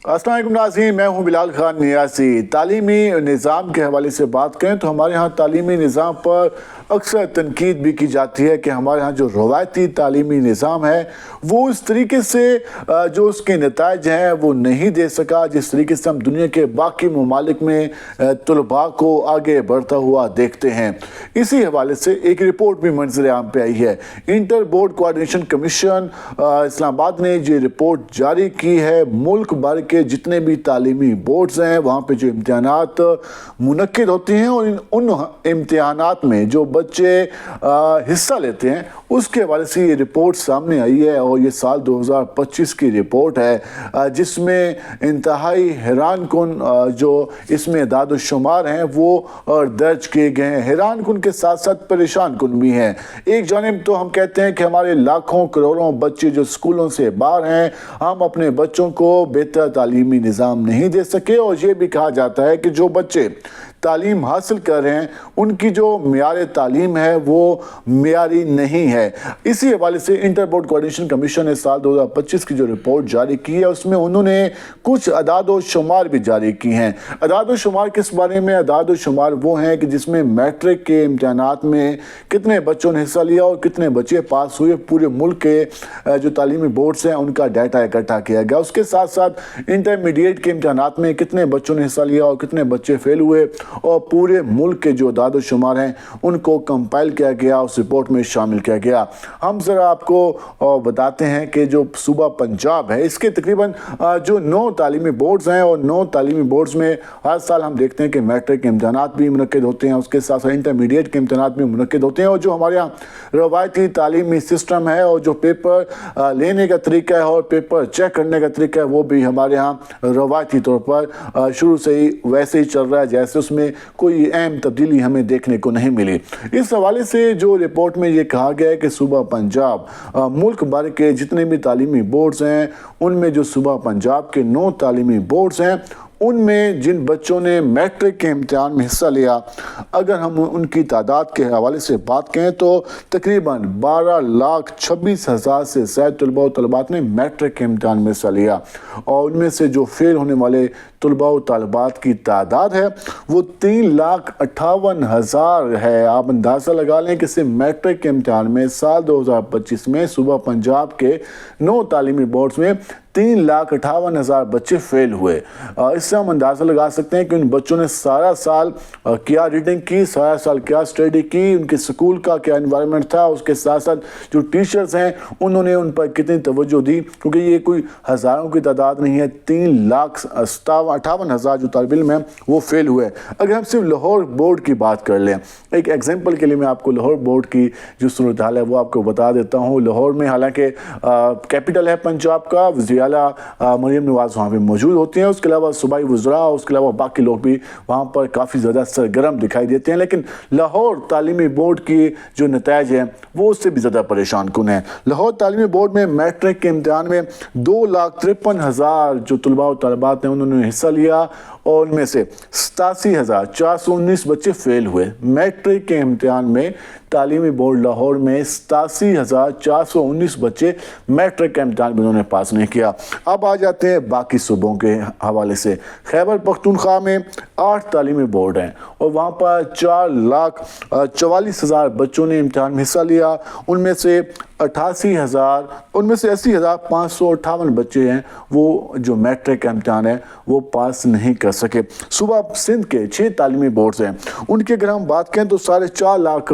السلام علیکم ناظرین، میں ہوں بلال خان نیازی۔ تعلیمی نظام کے حوالے سے بات کریں تو ہمارے ہاں تعلیمی نظام پر اکثر تنقید بھی کی جاتی ہے کہ ہمارے ہاں جو روایتی تعلیمی نظام ہے وہ اس طریقے سے جو اس کے نتائج ہیں وہ نہیں دے سکا جس طریقے سے ہم دنیا کے باقی ممالک میں طلباء کو آگے بڑھتا ہوا دیکھتے ہیں۔ اسی حوالے سے ایک رپورٹ بھی منظر عام پہ آئی ہے۔ انٹر بورڈ کوآرڈینیشن کمیشن اسلام آباد نے یہ رپورٹ جاری کی ہے۔ ملک بھر کے جتنے بھی تعلیمی بورڈز ہیں وہاں پہ جو امتحانات منعقد ہوتے ہیں اور ان امتحانات میں جو بچے حصہ لیتے ہیں اس کے حوالے سے یہ رپورٹ سامنے آئی ہے، اور یہ سال 2025 کی رپورٹ ہے جس میں انتہائی حیران کن جو اس میں اعداد و شمار ہیں وہ درج کیے گئے ہیں۔ حیران کن کے ساتھ ساتھ پریشان کن بھی ہیں۔ ایک جانب تو ہم کہتے ہیں کہ ہمارے لاکھوں کروڑوں بچے جو اسکولوں سے باہر ہیں، ہم اپنے بچوں کو بہتر تعلیمی نظام نہیں دے سکے، اور یہ بھی کہا جاتا ہے کہ جو بچے تعلیم حاصل کر رہے ہیں ان کی جو معیار تعلیم ہے وہ معیاری نہیں ہے۔ اسی حوالے سے انٹر بورڈ کوآرڈینیشن کمیشن نے سال 2025 کی جو رپورٹ جاری کی ہے اس میں انہوں نے کچھ اعداد و شمار بھی جاری کی ہیں۔ اعداد و شمار کس بارے میں؟ اعداد و شمار وہ ہیں کہ جس میں میٹرک کے امتحانات میں کتنے بچوں نے حصہ لیا اور کتنے بچے پاس ہوئے، پورے ملک کے جو تعلیمی بورڈز ہیں ان کا ڈیٹا اکٹھا کیا گیا۔ اس کے ساتھ ساتھ انٹرمیڈیٹ کے امتحانات میں کتنے بچوں نے حصہ لیا اور کتنے بچے فیل ہوئے، اور پورے ملک کے جو اعداد و شمار ہیں ان کو کمپائل کیا گیا، اس رپورٹ میں شامل کیا گیا۔ ہم ذرا آپ کو بتاتے ہیں کہ جو صوبہ پنجاب ہے اس کے تقریباً جو 9 تعلیمی بورڈز ہیں، اور 9 تعلیمی بورڈز میں ہر سال ہم دیکھتے ہیں کہ میٹرک کے امتحانات بھی منعقد ہوتے ہیں، اس کے ساتھ ساتھ انٹرمیڈیٹ کے امتحانات بھی منعقد ہوتے ہیں، اور جو ہمارے یہاں روایتی تعلیمی سسٹم ہے اور جو پیپر لینے کا طریقہ ہے اور پیپر چیک کرنے کا طریقہ ہے وہ بھی ہمارے ہاں روایتی طور پر شروع سے ہی ویسے ہی چل رہا ہے جیسے اس میں کوئی اہم تبدیلی ہمیں دیکھنے کو نہیں ملی۔ اس حوالے سے جو رپورٹ میں یہ کہا گیا ہے کہ صوبہ پنجاب ملک بھر کے جتنے بھی تعلیمی بورڈز ہیں ان میں جو صوبہ پنجاب کے 9 تعلیمی بورڈز ہیں ان میں جن بچوں نے میٹرک کے امتحان میں حصہ لیا، اگر ہم ان کی تعداد کے حوالے سے بات کریں تو تقریباً 12,26,000 سے زائد طلباء و طالبات نے میٹرک کے امتحان میں حصہ لیا، اور ان میں سے جو فیل ہونے والے طلباء و طالبات کی تعداد ہے وہ 3,58,000 ہے۔ آپ اندازہ لگا لیں کہ صرف میٹرک کے امتحان میں سال 2025 میں صوبہ پنجاب کے 9 تعلیمی بورڈز میں 3,58,000 بچے فیل ہوئے۔ اس سے ہم اندازہ لگا سکتے ہیں کہ ان بچوں نے سارا سال کیا ریڈنگ کی، سارا سال کیا اسٹڈی کی، ان کے سکول کا کیا انوائرمنٹ تھا، اس کے ساتھ ساتھ جو ٹیچرز ہیں انہوں نے ان پر کتنی توجہ دی، کیونکہ یہ کوئی ہزاروں کی تعداد نہیں ہے۔ 3,58,000 جو طالب علم ہیں وہ فیل ہوئے۔ اگر ہم صرف لاہور بورڈ کی بات کر لیں، ایک ایگزامپل کے لیے میں آپ کو لاہور بورڈ کی جو صورتحال ہے وہ آپ کو بتا دیتا ہوں۔ لاہور میں حالانکہ کیپٹل ہے پنجاب کا، وزیر اعلیٰ مریم نواز وہاں پہ موجود ہوتی ہیں، اس کے علاوہ صوبائی وزراء، اس کے علاوہ باقی لوگ بھی وہاں پر کافی زیادہ سرگرم دکھائی دیتے ہیں، لیکن لاہور تعلیمی بورڈ کی جو نتائج ہیں وہ اس سے بھی زیادہ پریشان کن ہیں۔ لاہور تعلیمی بورڈ میں میٹرک کے امتحان میں 2,53,000 جو طلباء و طالبات ہیں انہوں نے حصہ لیا، اور ان میں سے 87,419 بچے فیل ہوئے۔ میٹرک کے امتحان میں تعلیمی بورڈ لاہور میں 87,419 بچے میٹرک کا امتحان بھی انہوں نے پاس نہیں کیا۔ اب آ جاتے ہیں باقی صوبوں کے حوالے سے۔ خیبر پختونخوا میں 8 تعلیمی بورڈ ہیں اور وہاں پر 4,44,000 بچوں نے امتحان میں حصہ لیا، ان میں سے 80,558 بچے ہیں وہ جو میٹرک کا امتحان ہے وہ پاس نہیں کر سکے۔ صوبہ سندھ کے 6 تعلیمی بورڈز ہیں، ان کی اگر ہم بات کریں تو 4.5 لاکھ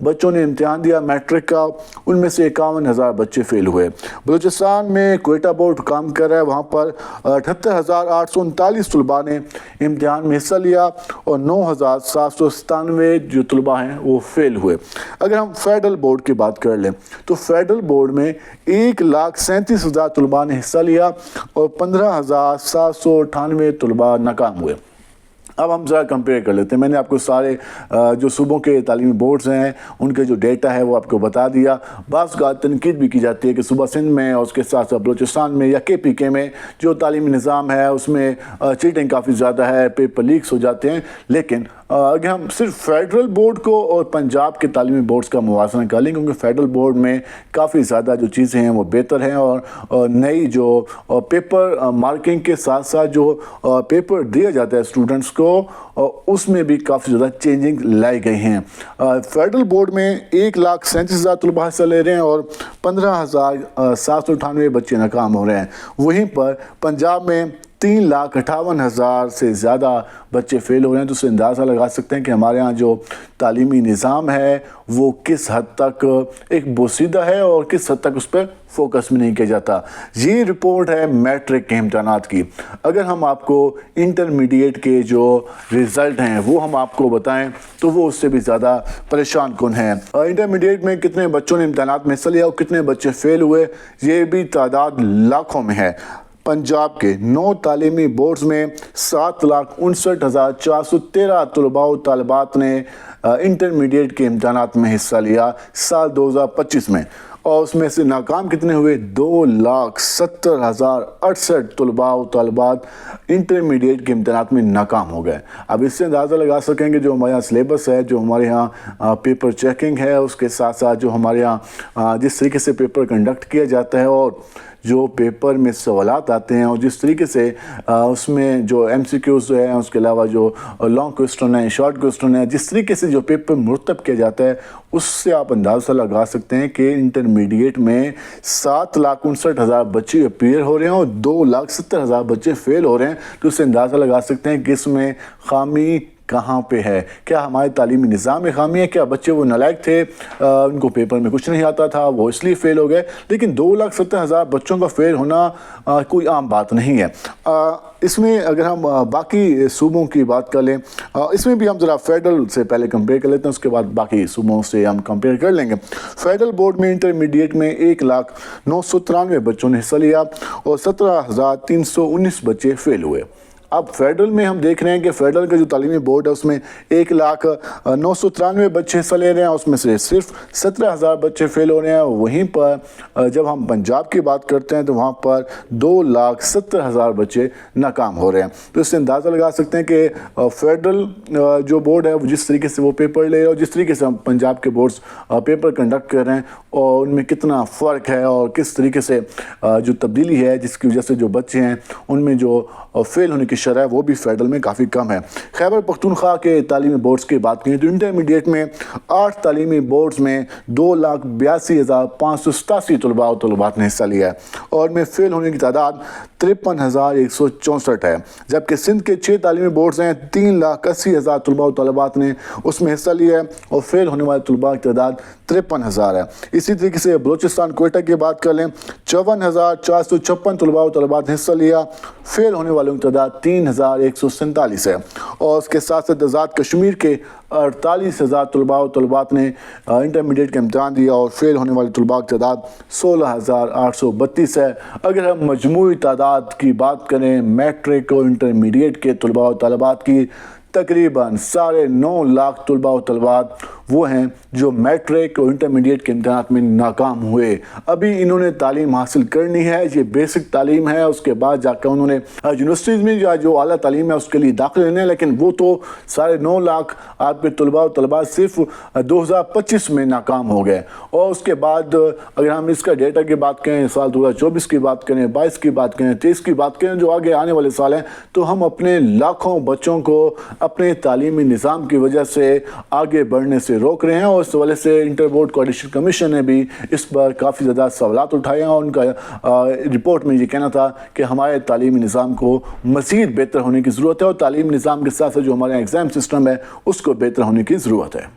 بچوں نے امتحان دیا میٹرک کا، ان میں سے 51,000 بچے فیل ہوئے۔ بلوچستان میں کوئٹہ بورڈ کام کر رہا ہے، وہاں پر 78,839 طلباء نے امتحان میں حصہ لیا اور 9,797 جو طلباء ہیں وہ فیل ہوئے۔ اگر ہم فیڈرل بورڈ کی بات کر لیں تو فیڈرل بورڈ میں 1,37,000 طلباء نے حصہ لیا اور 15,798 طلباء ناکام ہوئے۔ اب ہم ذرا کمپیئر کر لیتے ہیں. میں نے آپ کو سارے جو صوبوں کے تعلیمی بورڈز ہیں ان کے جو ڈیٹا ہے وہ آپ کو بتا دیا. بعض کا تنقید بھی کی جاتی ہے کہ صوبہ سندھ میں اور اس کے ساتھ ساتھ بلوچستان میں یا KPK میں جو تعلیمی نظام ہے اس میں چیٹنگ کافی زیادہ ہے, پیپر لیکس ہو جاتے ہیں. لیکن اگر ہم صرف فیڈرل بورڈ کو اور پنجاب کے تعلیمی بورڈز کا موازنہ کر لیں, کیونکہ فیڈرل بورڈ میں کافی زیادہ جو چیزیں ہیں وہ بہتر ہیں اور نئی جو پیپر مارکنگ کے ساتھ ساتھ جو پیپر دیا جاتا ہے اسٹوڈنٹس کو اس میں بھی کافی زیادہ چینجنگ لائی گئی ہیں. فیڈرل بورڈ میں 1,37,000 طلباء حصہ لے رہے ہیں اور 15,798 بچے ناکام ہو رہے ہیں. وہیں پر پنجاب میں 3,58,000 سے زیادہ بچے فیل ہو رہے ہیں. تو اس سے اندازہ لگا سکتے ہیں کہ ہمارے ہاں جو تعلیمی نظام ہے وہ کس حد تک ایک بوسیدہ ہے اور کس حد تک اس پر فوکس بھی نہیں کیا جاتا. یہ رپورٹ ہے میٹرک کے امتحانات کی. اگر ہم آپ کو انٹرمیڈیٹ کے جو رزلٹ ہیں وہ ہم آپ کو بتائیں تو وہ اس سے بھی زیادہ پریشان کن ہیں. انٹرمیڈیٹ میں کتنے بچوں نے امتحانات میں حصہ لیا اور کتنے بچے فیل ہوئے, یہ بھی تعداد لاکھوں میں ہے. پنجاب کے 9 تعلیمی بورڈز میں 7,59,413 طلباء و طالبات نے انٹرمیڈیٹ کے امتحانات میں حصہ لیا سال 2025 میں, اور اس میں سے ناکام کتنے ہوئے؟ 2,70,068 طلباء و طالبات انٹرمیڈیٹ کے امتحانات میں ناکام ہو گئے. اب اس سے اندازہ لگا سکیں کہ جو ہمارے یہاں سلیبس ہے, جو ہمارے یہاں پیپر چیکنگ ہے, اس کے ساتھ ساتھ جو ہمارے یہاں جس طریقے سے پیپر کنڈکٹ کیا جاتا ہے اور جو پیپر میں سوالات آتے ہیں اور جس طریقے سے اس میں جو MCQs ہیں, اس کے علاوہ جو لانگ کوسچن ہیں, شارٹ کوسچن ہیں, جس طریقے سے جو پیپر مرتب کیا جاتا ہے اس سے آپ اندازہ لگا سکتے ہیں کہ انٹرمیڈیٹ میں 7,59,000 بچے اپیئر ہو رہے ہیں اور 2,70,000 بچے فیل ہو رہے ہیں. تو اس سے اندازہ لگا سکتے ہیں کہ اس میں خامی کہاں پہ ہے. کیا ہمارے تعلیمی نظام میں خامی ہے؟ کیا بچے وہ نالائق تھے, ان کو پیپر میں کچھ نہیں آتا تھا, وہ اس لیے فیل ہو گئے؟ لیکن 2,70,000 بچوں کا فیل ہونا کوئی عام بات نہیں ہے. اس میں اگر ہم باقی صوبوں کی بات کر لیں, اس میں بھی ہم ذرا فیڈرل سے پہلے کمپیئر کر لیتے ہیں, اس کے بعد باقی صوبوں سے ہم کمپیئر کر لیں گے. فیڈرل بورڈ میں انٹرمیڈیٹ میں 1,09,93 بچوں نے حصہ لیا اور 17,319 بچے فیل ہوئے. اب فیڈرل میں ہم دیکھ رہے ہیں کہ فیڈرل کا جو تعلیمی بورڈ ہے اس میں 1,09,93 بچے حصہ لے رہے ہیں, اس میں سے صرف 17,000 بچے فیل ہو رہے ہیں. وہیں پر جب ہم پنجاب کی بات کرتے ہیں تو وہاں پر 2,70,000 بچے ناکام ہو رہے ہیں. تو اس سے اندازہ لگا سکتے ہیں کہ فیڈرل جو بورڈ ہے جس طریقے سے وہ پیپر لے رہے ہیں اور جس طریقے سے ہم پنجاب کے بورڈز پیپر کنڈکٹ کر رہے ہیں اور ان میں کتنا فرق ہے اور کس طریقے سے جو تبدیلی ہے جس کی وجہ سے جو بچے ہیں ان میں جو فیل ہونے کی شرح وہ بھی فیڈرل میں کافی کم ہے. خیبر پختونخوا کے تعلیمی بورڈز کی بات کریں تو انٹرمیڈیٹ میں 8 تعلیمی بورڈز میں 2,82,587 طلباء و طالبات نے حصہ لیا ہے اور میں فیل ہونے کی تعداد 53,164 ہے. جبکہ سندھ کے 6 تعلیمی بورڈز ہیں, 3,80,000 طلباء و طالبات نے اس میں حصہ لیا ہے اور فیل ہونے والے طلباء کی تعداد 53,000 ہے. اسی طریقے سے بلوچستان کوئٹہ کی بات کر لیں, 54,456 طلباء و طالبات نے حصہ لیا, فیل ہونے والوں کی تعداد 3,147 ہے. اور اس کے ساتھ ساتھ آزاد کشمیر کے 48,000 طلباء و طالبات نے انٹرمیڈیٹ کا امتحان دیا اور فیل ہونے والے طلباء کی تعداد 16,832 ہے. اگر ہم مجموعی تعداد کی بات کریں میٹرک اور انٹرمیڈیٹ کے طلباء و طالبات کی, تقریباً 9.5 لاکھ طلباء و طالبات وہ ہیں جو میٹرک اور انٹرمیڈیٹ کے امتحانات میں ناکام ہوئے. ابھی انہوں نے تعلیم حاصل کرنی ہے, یہ بیسک تعلیم ہے, اس کے بعد جا کے انہوں نے یونیورسٹیز میں جو اعلیٰ تعلیم ہے اس کے لیے داخل لینے ہیں. لیکن وہ تو 9.5 لاکھ آپ کے طلباء و طالبات صرف 2025 میں ناکام ہو گئے. اور اس کے بعد اگر ہم اس کا ڈیٹا کی بات کریں, سال 2024 کی بات کریں, 22 کی بات کریں, 23 کی بات کریں, جو آگے آنے والے سال ہیں, تو ہم اپنے لاکھوں بچوں کو اپنے تعلیمی نظام کی وجہ سے آگے بڑھنے سے روک رہے ہیں. اور اس حوالے سے انٹر بورڈ کوآرڈینیشن کمیشن نے بھی اس پر کافی زیادہ سوالات اٹھائے ہیں اور ان کا رپورٹ میں یہ کہنا تھا کہ ہمارے تعلیمی نظام کو مزید بہتر ہونے کی ضرورت ہے اور تعلیمی نظام کے ساتھ ساتھ جو ہمارا ایگزام سسٹم ہے اس کو بہتر ہونے کی ضرورت ہے.